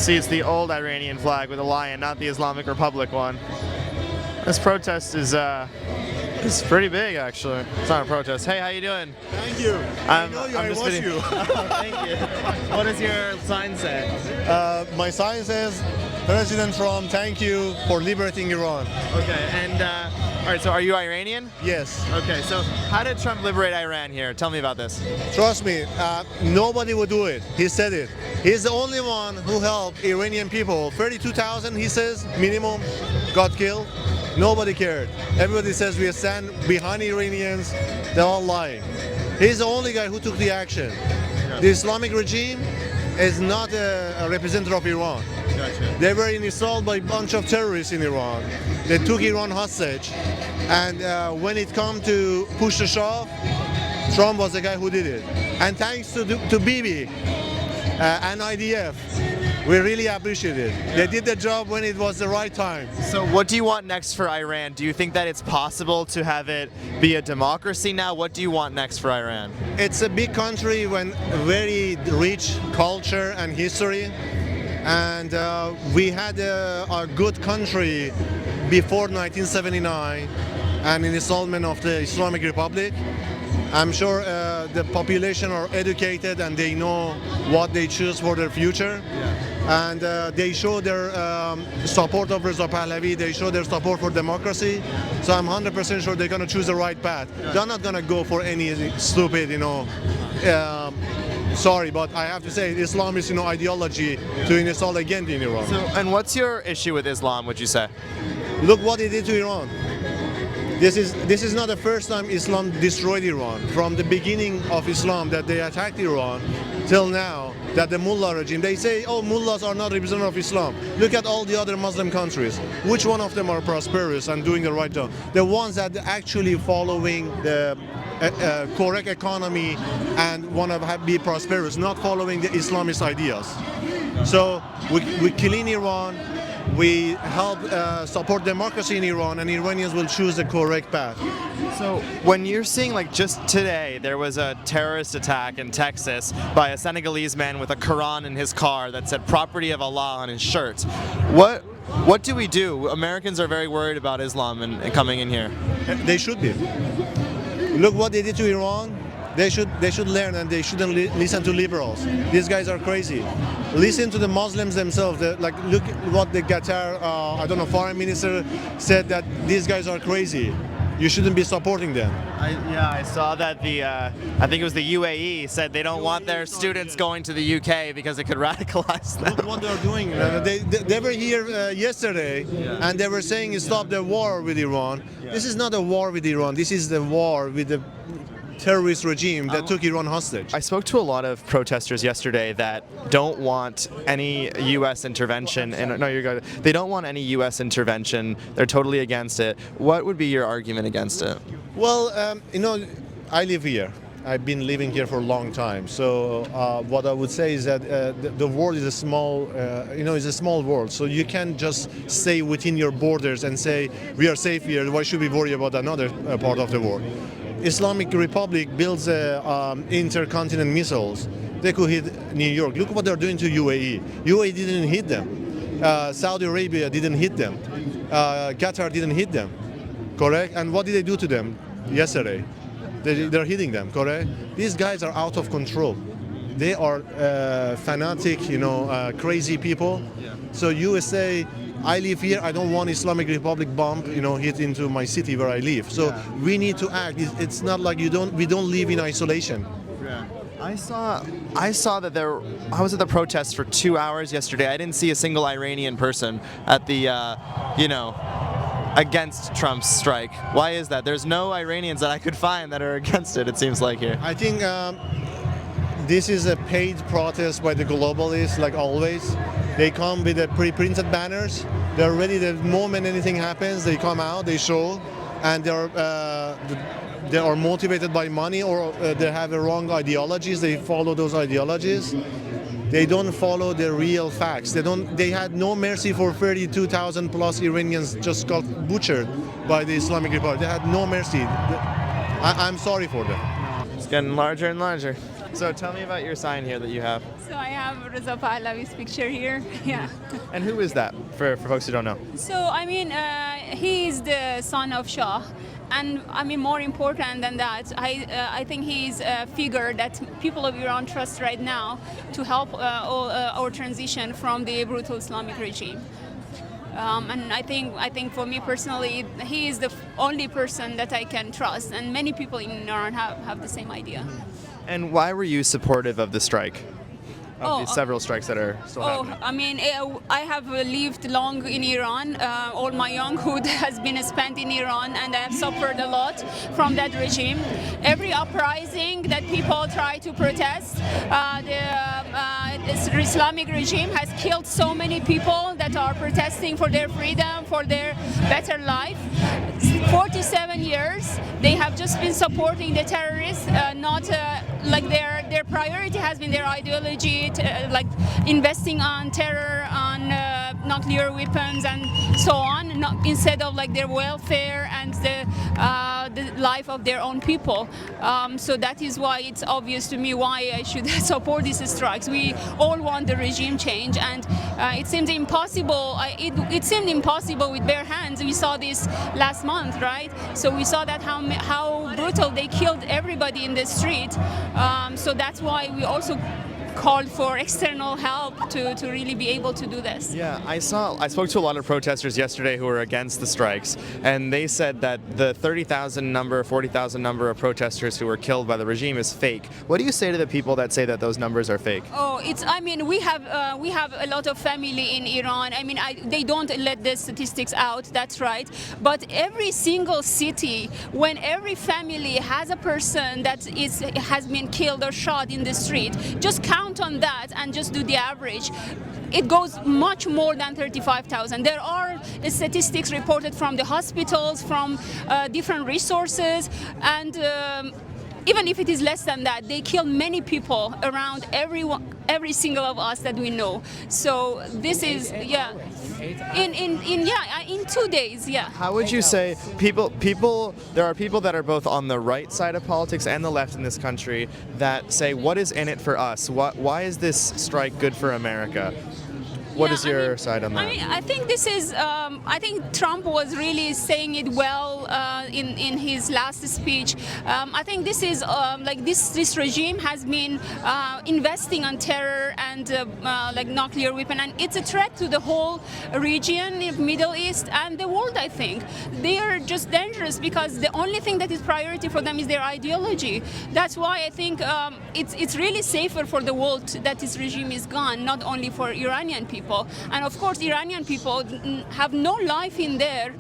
see it's the old Iranian flag with a lion, not the Islamic Republic one. This protest is pretty big, actually. It's not a protest. Hey, how you doing? Thank you. I know you. I watch you. Thank you. What does your sign say? My sign says, President Trump, thank you for liberating Iran. Okay, and all right, so are you Iranian? Yes. Okay, so how did Trump liberate Iran here? Tell me about this. Trust me, nobody would do it. He said it. He's the only one who helped Iranian people. 32,000, he says, minimum, got killed. Nobody cared. Everybody says we stand behind Iranians. They're all lying. He's the only guy who took the action. The Islamic regime is not a representative of Iran. Gotcha. They were installed by a bunch of terrorists in Iran. They took Iran hostage. And when it come to push the shove, Trump was the guy who did it. And thanks to Bibi and IDF, we really appreciate it. They did the job when it was the right time. So what do you want next for Iran? Do you think that it's possible to have it be a democracy now? What do you want next for Iran? It's a big country with very rich culture and history. And we had a good country before 1979 and in installment of the Islamic Republic. I'm sure the population are educated and they know what they choose for their future. And they show their support of Reza Pahlavi, they show their support for democracy. So I'm 100% sure they're going to choose the right path. They're not going to go for any stupid, sorry, but I have to say Islam is, ideology to install again in Iran. So, and what's your issue with Islam, would you say? Look what they did to Iran. This is not the first time Islam destroyed Iran. From the beginning of Islam that they attacked Iran till now, that the mullah regime, they say, oh, mullahs are not representative of Islam. Look at all the other Muslim countries. Which one of them are prosperous and doing the right job? The ones that actually following the correct economy and want to be prosperous, not following the Islamist ideas. So we clean Iran. We help support democracy in Iran, and Iranians will choose the correct path. So when you're seeing, like, just today, there was a terrorist attack in Texas by a Senegalese man with a Quran in his car that said "Property of Allah" on his shirt. What do we do? Americans are very worried about Islam and coming in here. They should be. Look what they did to Iran. They should learn, and they shouldn't listen to liberals. These guys are crazy. Listen to the Muslims themselves. Look what the Qatar, foreign minister said, that these guys are crazy. You shouldn't be supporting them. I saw that I think it was the UAE said they don't want their students going to the UK because it could radicalize them. Look what they're doing. They were here yesterday, and they were saying stop the war with Iran. This is not a war with Iran. This is the war with the terrorist regime that took Iran hostage. I spoke to a lot of protesters yesterday that don't want any U.S. intervention. And no, you're good. They don't want any U.S. intervention. They're totally against it. What would be your argument against it? Well, I live here. I've been living here for a long time. So what I would say is that the world is a small, is a small world. So you can't just stay within your borders and say we are safe here. Why should we worry about another part of the world? Islamic Republic builds intercontinental missiles. They could hit New York. Look what they're doing to UAE. UAE didn't hit them. Saudi Arabia didn't hit them. Qatar didn't hit them. Correct? And what did they do to them yesterday? They're hitting them, correct? These guys are out of control. They are fanatic, crazy people. So USA, I live here. I don't want Islamic Republic bomb, hit into my city where I live. So we need to act. It's not like we don't live in isolation. Yeah. I saw that I was at the protest for 2 hours yesterday. I didn't see a single Iranian person at the, against Trump's strike. Why is that? There's no Iranians that I could find that are against it, it seems like here. I think this is a paid protest by the globalists, like always. They come with the pre-printed banners. They're ready the moment anything happens, they come out, they show, and they are motivated by money, or they have the wrong ideologies. They follow those ideologies. They don't follow the real facts. They had no mercy for 32,000 plus Iranians just got butchered by the Islamic Republic. They had no mercy. I'm sorry for them. It's getting larger and larger. So tell me about your sign here that you have. So I have Reza Pahlavi's picture here. Yeah. And who is that, for folks who don't know? So I mean, he is the son of Shah, and I mean more important than that, I think he's a figure that people of Iran trust right now to help our transition from the brutal Islamic regime. And I think for me personally, he is the only person that I can trust, and many people in Iran have the same idea. And why were you supportive of the strike? Of these several strikes that are still happening? I mean, I have lived long in Iran. All my younghood has been spent in Iran, and I have suffered a lot from that regime. Every uprising that people try to protest, this Islamic regime has killed so many people that are protesting for their freedom, for their better life. 47 years, they have just been supporting the terrorists, not like their priority has been their ideology, like investing on terror, on nuclear weapons and so on, instead of like their welfare and the life of their own people. So that is why it's obvious to me why I should support these strikes. We all want the regime change, and it seemed impossible. It seemed impossible with bare hands. We saw this last month, right? So we saw that how brutal they killed everybody in the street. So that's why we also called for external help to really be able to do this. Yeah, I spoke to a lot of protesters yesterday who were against the strikes, and they said that the 30,000 number, 40,000 number of protesters who were killed by the regime is fake. What do you say to the people that say that those numbers are fake? Oh, I mean, we have a lot of family in Iran. I mean, they don't let the statistics out, that's right. But every single city, when every family has a person that has been killed or shot in the street, just count on that and just do the average. It goes much more than 35,000. There are statistics reported from the hospitals, from different resources, and even if it is less than that, they kill many people around every single of us that we know. So this is, yeah, in 2 days, yeah. How would you say there are people that are both on the right side of politics and the left in this country that say, what is in it for us? Why is this strike good for America? What is your side on that? I mean, I think this is. I think Trump was really saying it well in his last speech. I think this is like this regime has been investing on terror and like nuclear weapon, and it's a threat to the whole region, Middle East, and the world. I think they are just dangerous because the only thing that is priority for them is their ideology. That's why I think it's really safer for the world that this regime is gone, not only for Iranian people. And of course, Iranian people have no life in there.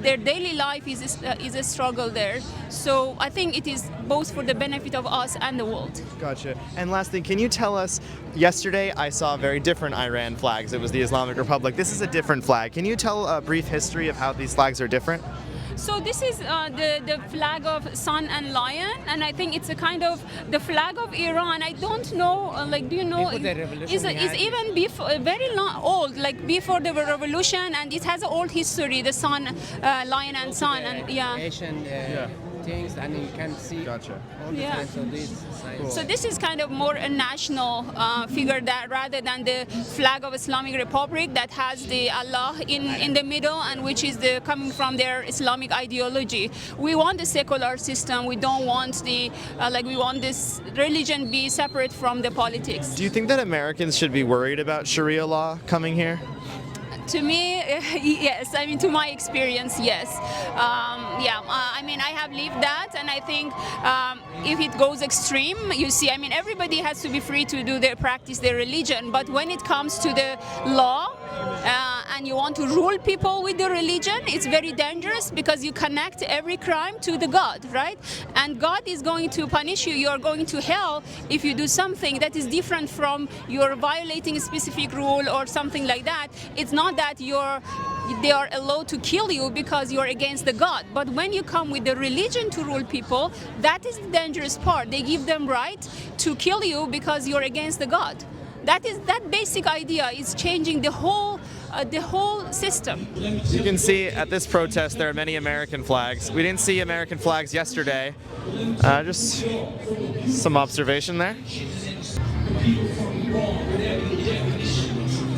Their daily life is a struggle there. So I think it is both for the benefit of us and the world. Gotcha. And last thing, can you tell us, yesterday I saw very different Iran flags. It was the Islamic Republic. This is a different flag. Can you tell a brief history of how these flags are different? So this is the flag of sun and lion, and I think it's a kind of the flag of Iran. I don't know, like, do you know? Is even before very old, like before the revolution, and it has an old history. The sun, lion, and sun, and yeah. Asian, things, and you can see all the time. So this So this is kind of more a national figure that rather than the flag of Islamic Republic that has the Allah in the middle, and which is coming from their Islamic ideology. We want the secular system. We don't want we want this religion be separate from the politics. Do you think that Americans should be worried about Sharia law coming here? To me, yes. I mean, to my experience, yes. I mean, I have lived that, and I think if it goes extreme, you see, I mean, everybody has to be free to practice their religion, but when it comes to the law, and you want to rule people with the religion, it's very dangerous because you connect every crime to the God, right? And God is going to punish you. You are going to hell if you do something that is different from you're violating a specific rule or something like that. It's not that they are allowed to kill you because you're against the God. But when you come with the religion to rule people, that is the dangerous part. They give them right to kill you because you're against the God. That basic idea is changing the whole the whole system. You can see at this protest there are many American flags. We didn't see American flags yesterday. Just some observation there.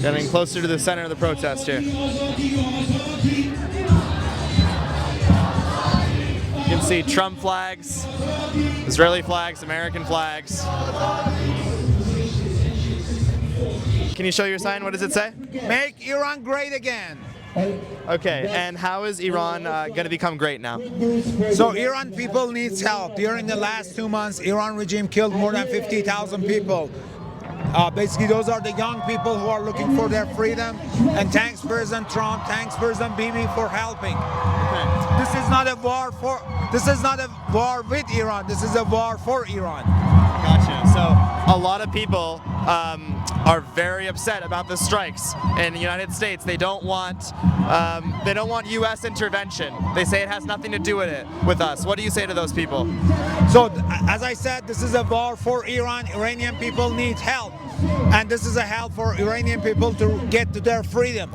Getting closer to the center of the protest here. You can see Trump flags, Israeli flags, American flags. Can you show your sign? What does it say? Make Iran great again. Okay, and how is Iran going to become great now? So Iran people needs help. During the last 2 months, Iran regime killed more than 50,000 people. Basically, those are the young people who are looking for their freedom. And thanks President Trump, thanks President Bibi for helping. Okay. This is not a war for. This is not a war with Iran. This is a war for Iran. Gotcha. So a lot of people are very upset about the strikes in the United States. They don't want U.S. intervention. They say it has nothing to do with us. What do you say to those people? So, as I said, this is a war for Iran. Iranian people need help. And this is a help for Iranian people to get to their freedom.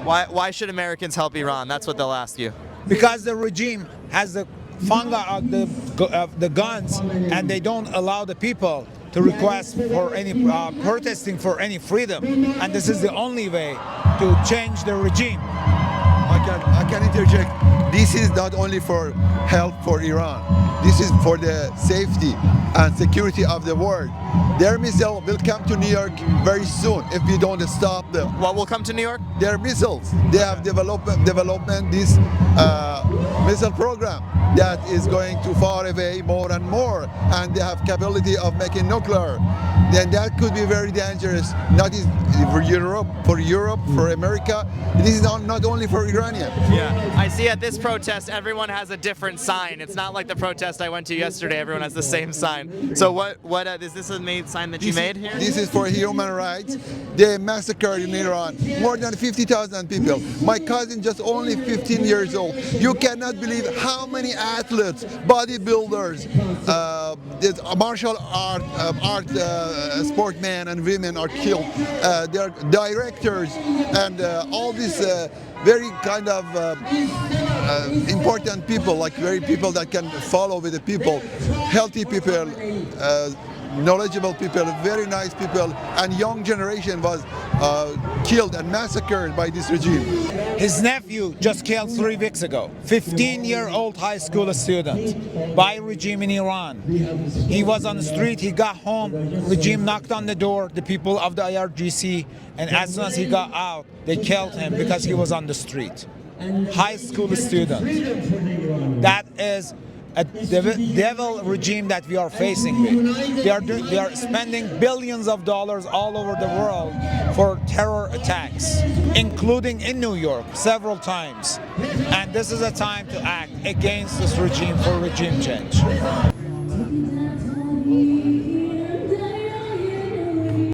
Why should Americans help Iran? That's what they'll ask you. Because the regime has the funga of the guns, and they don't allow the people to request for any protesting for any freedom. And this is the only way to change the regime. I can interject. This is not only for help for Iran. This is for the safety and security of the world. Their missile will come to New York very soon if we don't stop them. What will come to New York? Their missiles. They have development this missile program that is going too far away more and more, and they have capability of making nuclear. Then that could be very dangerous, not for Europe, for America. This is not only for Iranian. Yeah, I see at this protest everyone has a different sign. It's not like the protest I went to yesterday. Everyone has the same sign. So what is this a made sign that you made here? This is for human rights. They massacred in Iran more than 50,000 people. My cousin just only 15 years old. You cannot believe how many athletes, bodybuilders, martial art sportmen and women are killed. Their directors and all these very kind of important people, like very people that can follow with the people, healthy people, knowledgeable people, very nice people, and young generation was killed and massacred by this regime. His nephew just killed 3 weeks ago, 15-year-old high school student by regime in Iran. He was on the street, he got home, regime knocked on the door, the people of the IRGC, and as soon as he got out, they killed him because he was on the street. High school student. That is a devil regime that we are facing with. They are spending billions of dollars all over the world for terror attacks, including in New York several times. And this is a time to act against this regime for regime change.